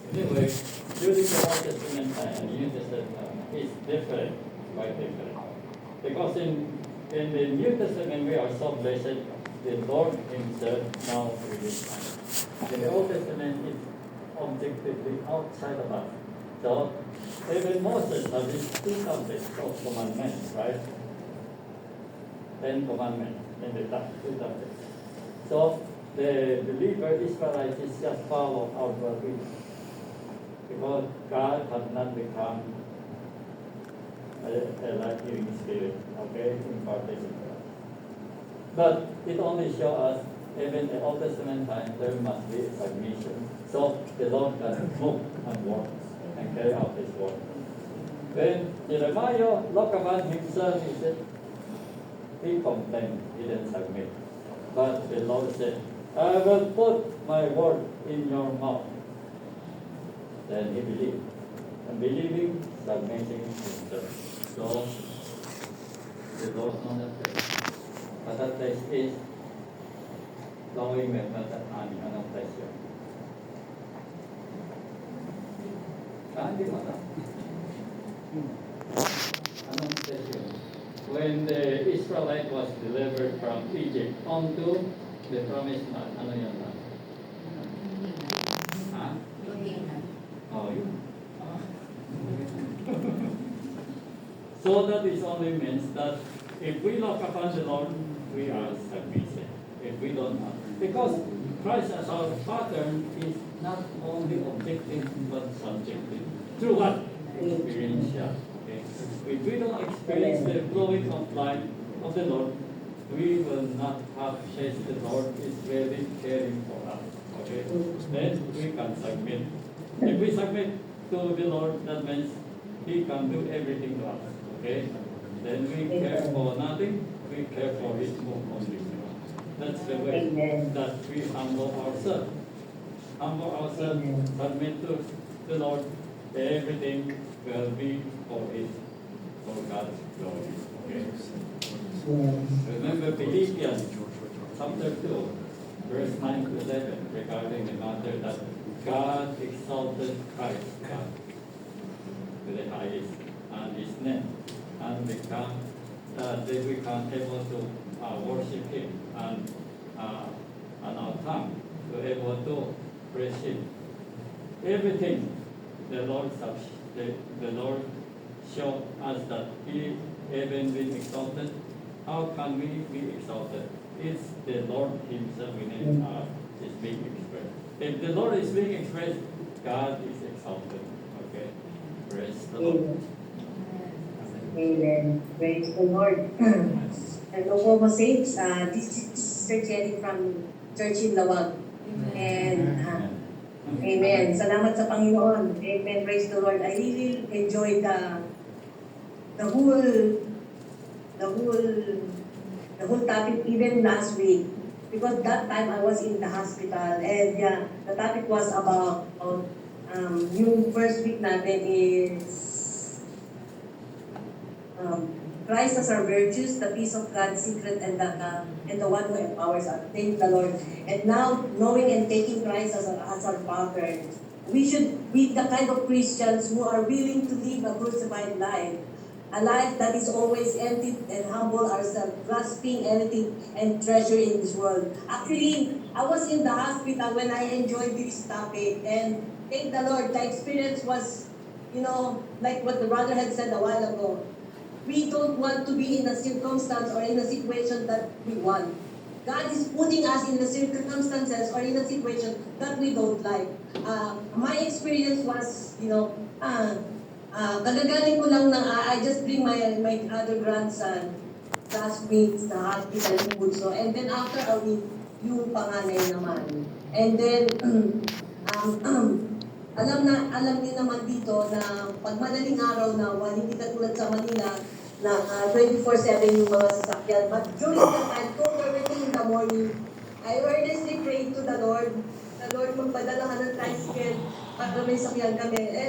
Anyway, during the Old Testament time and New Testament time, it's different, quite different. Because in the New Testament we are so blessed, the Lord Himself now reveals us. In the Old Testament it's objectively outside of us. So even Moses has these two tablets of commandments, right? 10 commandments in the two tablets. So the believer Israelite is just follow our will. Because God has not become a life-giving spirit, okay, imparted in us. But it only shows us, even in the Old Testament time, there must be submission. So the Lord can move and work and carry out His work. When Jeremiah looked upon himself, he said, he complained, he didn't submit. But the Lord said, I will put my word in your mouth. Then he believed. And believing, submitting himself. So, the Lord knows that place. But that place is going with that anong place yun? Hindi mo alam. Anong place yun? When the Israelite was delivered from Egypt onto the promised land, ano yun na? Ha? Oh, yun. So that is only means that if we look upon the Lord, we are submissive. If we don't, because Christ as our pattern is not only objective but subjective. Through what? Experiential. Okay? If we don't experience the flowing of life of the Lord, we will not have faith the Lord is really caring for us. Okay? Then we can submit. If we submit to the Lord, that means He can do everything to us. Okay? Then we care for nothing, we care for His move only. That's the way that we humble ourselves. Humble ourselves, submit to the Lord, everything will be for God's glory. Okay? Remember Philippians chapter 2, verse 9 to 11, regarding the matter that God exalted Christ, God, to the highest, and His name, and become that they become able to worship Him, and our tongue to able to praise Him. Everything the Lord showed us that He even been exalted. How can we be exalted? It's the Lord Himself within us is being expressed. If the Lord is being expressed, God is exalted. Okay? Praise the Lord. Amen. Praise the Lord. Hello po, Saints. This is Sister Jenny from Church in Lawag. And Amen. Salamat sa Panginoon. Amen. Praise the Lord. I really enjoyed the whole topic even last week, because that time I was in the hospital, and the topic was about yung first week natin is Christ as our virtues, the peace of God, secret, and the one who empowers us. Thank the Lord. And now, knowing and taking Christ as our pattern, we should be the kind of Christians who are willing to live a crucified life. A life that is always empty and humble ourselves, grasping anything and treasure in this world. Actually, I was in the hospital when I enjoyed this topic, and thank the Lord, the experience was, like what the brother had said a while ago. We don't want to be in a circumstance or in a situation that we want. God is putting us in the circumstances or in a situation that we don't like. My experience was, kagagaling ko lang na I just bring my other grandson last week sa hospital in Bunso. And then after a week, yung panganay naman. And then, alam niyo naman dito na pag madaling araw na, hindi katulad sa Manila, na 24/7 yung mga sasakyan. But during that time, 2:30 in the morning, I earnestly prayed to the Lord. The Lord, magpadala ka ng tricycle para may sakyan kami. And